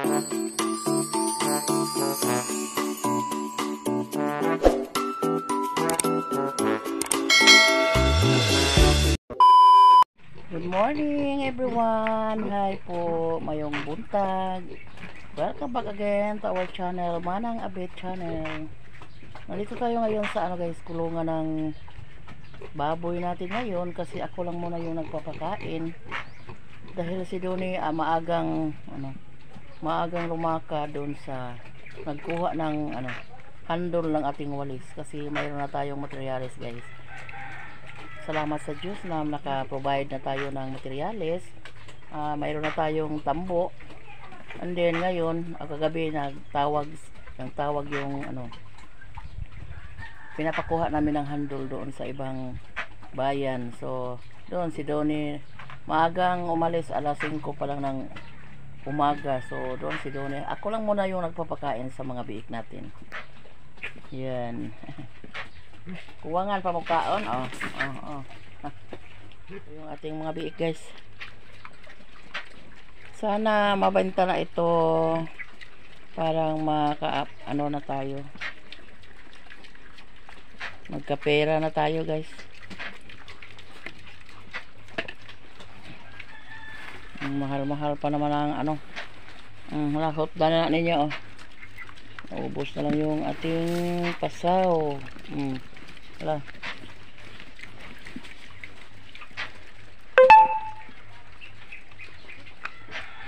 Good morning everyone. Hi po, mayong buntag. Welcome back again to our channel, Manang Abet channel. Nandito tayo ngayon sa guys, kulungan ng baboy natin ngayon kasi ako lang muna yung nagpapakain. Dahil si Donnie maagang lumaka doon sa nagkuha ng handle ng ating walis kasi mayroon na tayong materials guys. Salamat sa Diyos na naka-provide na tayo ng materials. Mayroon na tayong tambo. And then ngayon, kagabi nagtawag yung pinapakuha namin ng handle doon sa ibang bayan. So, doon si Donnie maagang umalis, alas 5 pa lang ng umaga. So, doon si Donnie. Ako lang muna yung nagpapakain sa mga biik natin. Yan. Kuwangan pa magkaon. Yung ating mga biik guys. Sana mabenta na ito. Parang na tayo. Magkapera na tayo guys. Mahal-mahal pa naman ang lahot na ninyo ubos na lang yung ating pasaw. Wala.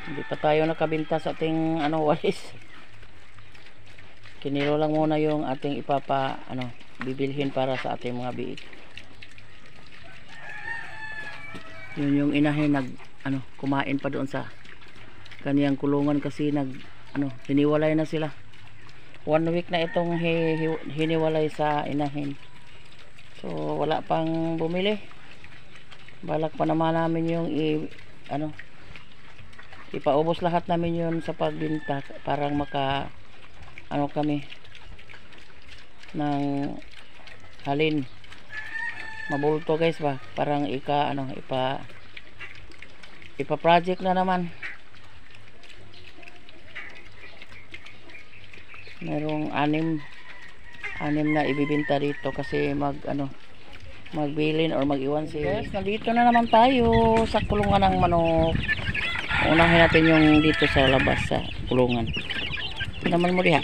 Hindi pa tayo nakabinta sa ating walis. Kinilo lang muna yung ating bibilhin para sa ating mga biik. Yun yung inahin kumain pa doon sa kaniyang kulungan kasi hiniwalay na sila. 1 week na itong hiniwalay sa inahin. So wala pang bumili. Balak pa naman namin yung ipaubos lahat namin yun sa pagbinta. Parang kami ng halin. Mabulto guys ba? Parang ipa-project na naman. Merong anim na ibibinta dito kasi magbilin or mag-iwan siya. Guys, nandito na naman tayo sa kulungan ng manok. Unahin natin yung dito sa labas sa kulungan. Naman mo diha.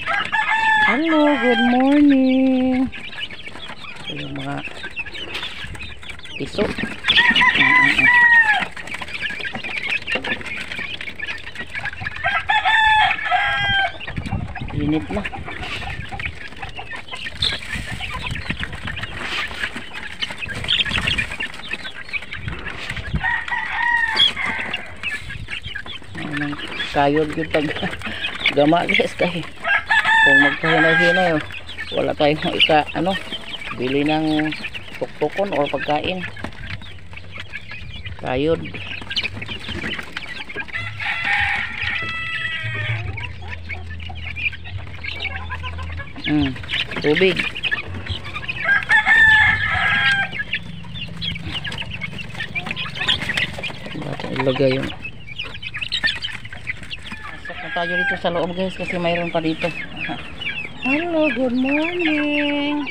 Hello, good morning. Ito yung mga piso. Init na. Kayod yung gama guys kay kung magkahinay-hinay wala tayong bili ng tuktukon or pagkain. Kayod. Tubig. Bakit ilagay yun? Pasok na tayo dito sa loob guys kasi mayroon pa dito. Hello, good morning.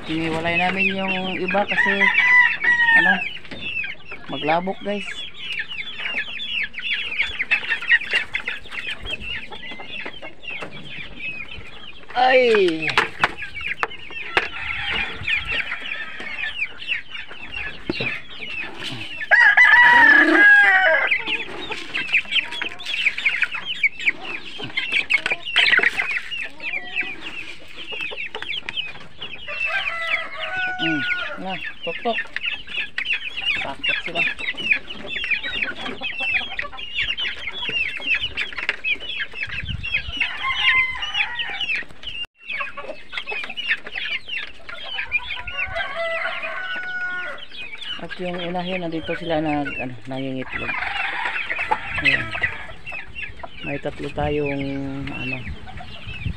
Iniwalay namin yung iba kasi maglabok guys. Ay. Tok. Takot sila. At yung inahin nandito sila nangingitlog. Ayan. May 3 tayong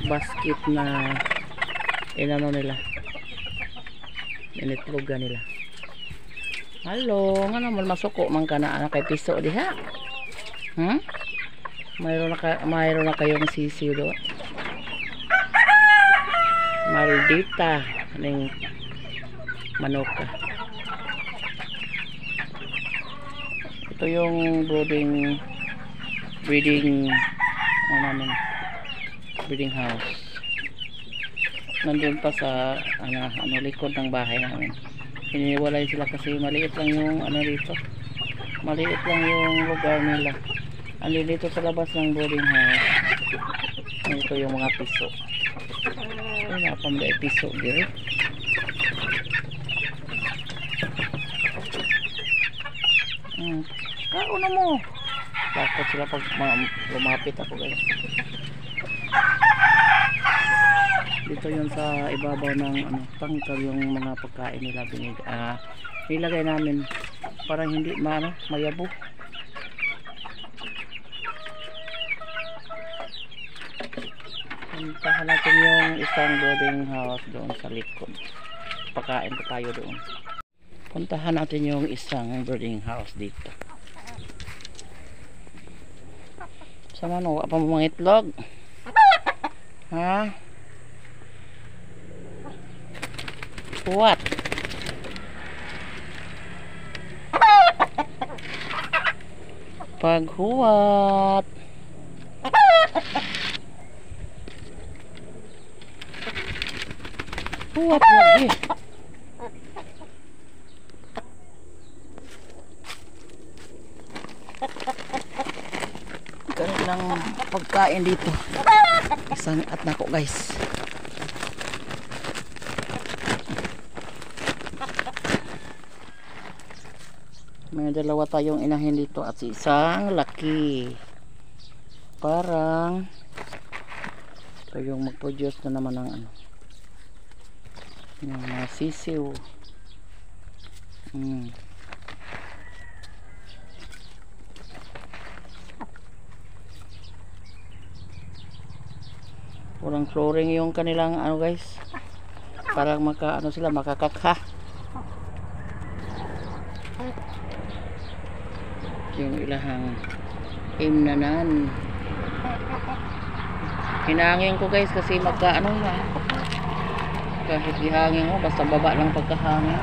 basket na nila. Initlogan nila. Hello, nga naman masuko man ka na kay piso diha. mayroon na kayong sisiw doon. Maldita ng manok. Ito yung breeding house. Nandun pa sa likod ng bahay namin. Hiniwalay sila kasi maliit lang yung dito. Maliit lang yung lugar nila. Andi dito sa labas ng boarding house. Ito yung mga piso. Ay, napamday piso diri. Kauna mo. Takot sila pag lumapit ako, guys. Dito yun sa ibabaw ng tangkal yung mga pagkain nila nilagay namin para hindi mayabo. Puntahan natin yung isang boarding house doon sa likod. Pakain pa tayo doon. Puntahan natin yung isang boarding house dito. Sama no, apa mo mga itlog? Ha? What? Paghuwat. Huwat lagi. Ganun lang pagkain dito. Isang at nako, guys. May dalawa tayong inahin dito at isang laki. Parang ito yung mag-produce na naman ng yung mga sisiw. Walang flooring yung kanilang guys. Parang sila makakakha. Yung ilahang imnanan. Hinangin ko, guys, kasi kahit ihangin mo basta baba lang pagkahangin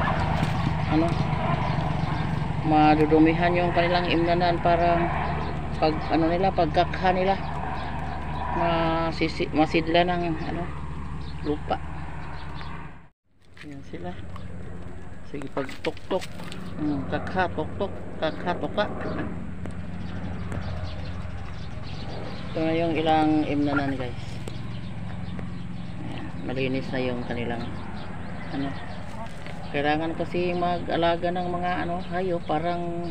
madudumihan yung kanilang imnanan, parang pagkakha nila masidla ng lupa. Yan sila. Sige, pag tok-tok kakha, tok-tok, kakha, toka. Ito na yung ilang imnanan, guys. Ayan, malinis na yung kanilang kailangan kasi mag-alaga ng mga hayop, parang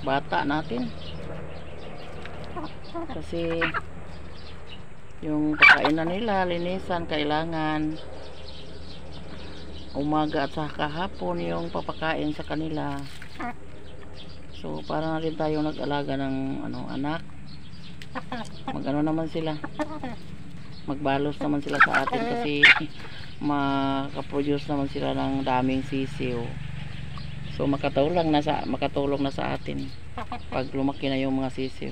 bata natin. Kasi yung pagkainan nila, linisan, kailangan umaga at saka hapon yung papakain sa kanila. So para na rin tayo nag-alaga ng anak. Naman sila, magbalos naman sila sa atin kasi makaproduce naman sila ng daming sisiw. So makatulong na sa atin pag lumaki na yung mga sisiw.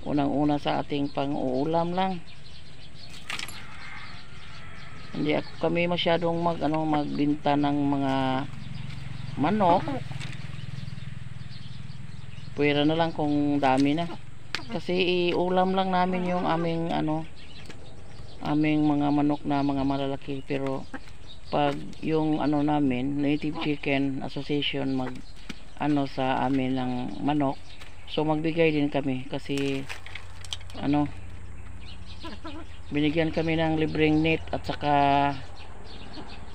Unang-una sa ating pang-uulam lang. Hindi kami masyadong magbenta ng mga manok. Pwera na lang kung dami na. Kasi iulam lang namin yung aming mga manok na mga malalaki. Pero pag yung namin, Native Chicken Association sa amin ng manok, so magbigay din kami kasi binigyan kami ng libreng net at saka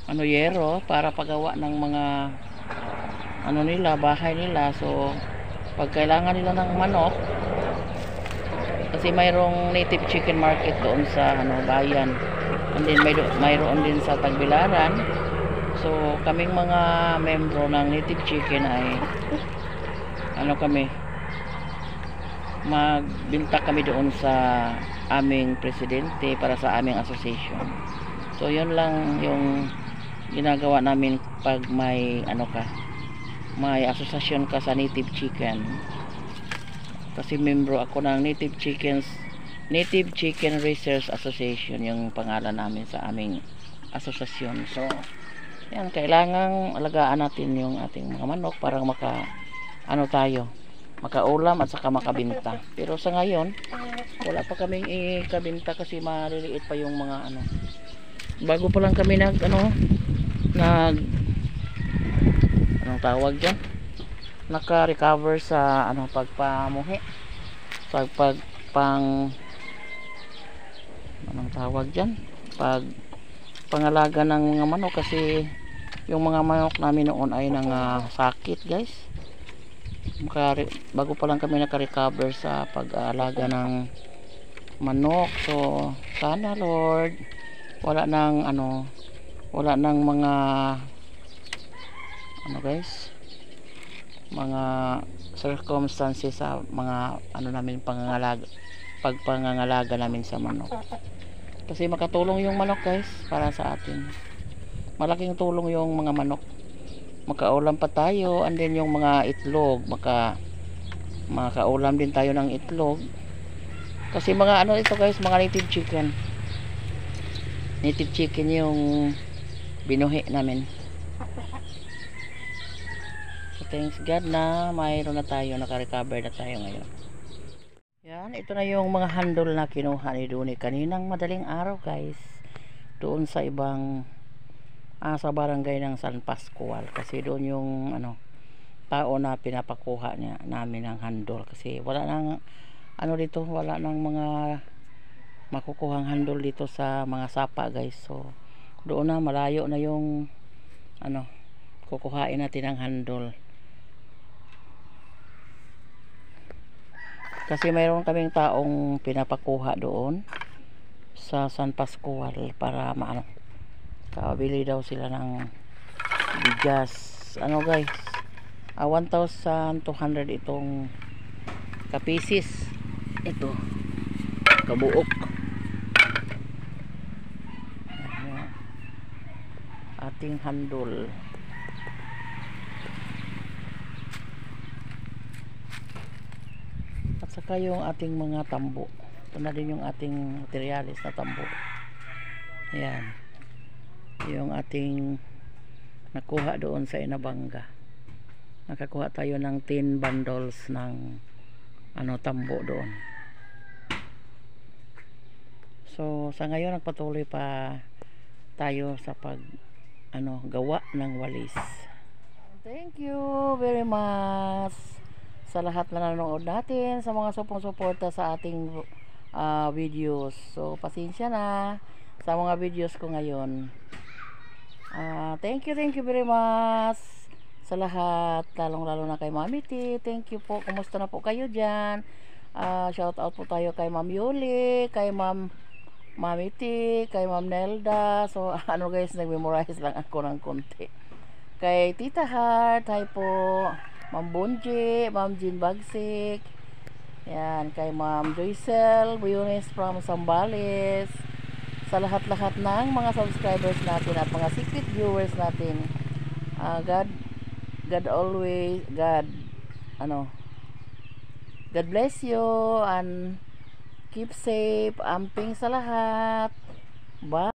yero para pagawa ng mga bahay nila. So pag kailangan nila ng manok, kasi mayroong native chicken market doon sa bayan, and then mayroon din sa Tagbilaran. So kaming mga membro ng native chicken ay magbinta kami doon sa aming presidente para sa aming association. So yun lang yung ginagawa namin pag may may asosasyon ka sa native chicken. Kasi membro ako ng Native Chicken Raisers Association, yung pangalan namin sa aming asosasyon. So yan, kailangang alagaan natin yung ating mga manok para makaulam at saka makabinta. Pero sa ngayon wala pa kaming ikabinta kasi maliliit pa yung mga bago pa lang kami anong tawag dyan, naka-recover sa pagpamuhi, anong tawag dyan, pangalaga ng mga manok, kasi yung mga manok namin noon ay sakit guys. Bago pa lang kami naka-recover sa pag-aalaga ng manok. So sana Lord wala nang mga guys, mga circumstances sa mga namin pangangalaga namin sa manok, kasi makatulong yung manok guys para sa atin. Malaking tulong yung mga manok, makaulam pa tayo, and then yung mga itlog, makaulam din tayo ng itlog, kasi mga ito guys, mga native chicken yung binuhi namin. So thanks God na mayroon na tayo, naka-recover na tayo ngayon. Yan, ito na yung mga handle na kinuha ni Duni kaninang madaling araw guys, doon sa ibang sa barangay ng San Pascual, kasi doon yung tao na pinapakuha namin ng handle, kasi wala nang dito, wala nang mga makukuhang handle dito sa mga sapa guys. So doon na, malayo na yung kukuhain natin ng handle, kasi mayroon kaming taong pinapakuha doon sa San Pascual para kabili daw sila ng bigas guys, 1,200 itong kapisis, ito kabuok. Ating handle, at saka yung ating mga tambo. Ito na din yung ating materialis na tambo. Ayan, yung ating nakuha doon sa Inabanga. Nakakuha tayo ng 10 bundles ng tambo doon. So sa ngayon nagpatuloy pa tayo sa gawa ng walis. Thank you very much sa lahat na nanonood natin, sa mga suporta sa ating videos. So pasensya na sa mga videos ko ngayon. Thank you very much sa lahat, lalong-lalo na kay Mami T. Thank you po. Kumusta na po kayo dyan? Shout out po tayo kay Ma'am Yuli, kay Mami T, kay Ma'am Nelda. So guys, nag-memorize lang ako ng konti. Kay Tita Heart, hi po. Ma'am Bunji, Ma'am Jean Bagsik. Yan, kay Ma'am Joycel Buyones from Zambales. Sa lahat-lahat ng mga subscribers natin at mga secret viewers natin, God always, God bless you and keep safe. Amping sa lahat. Bye.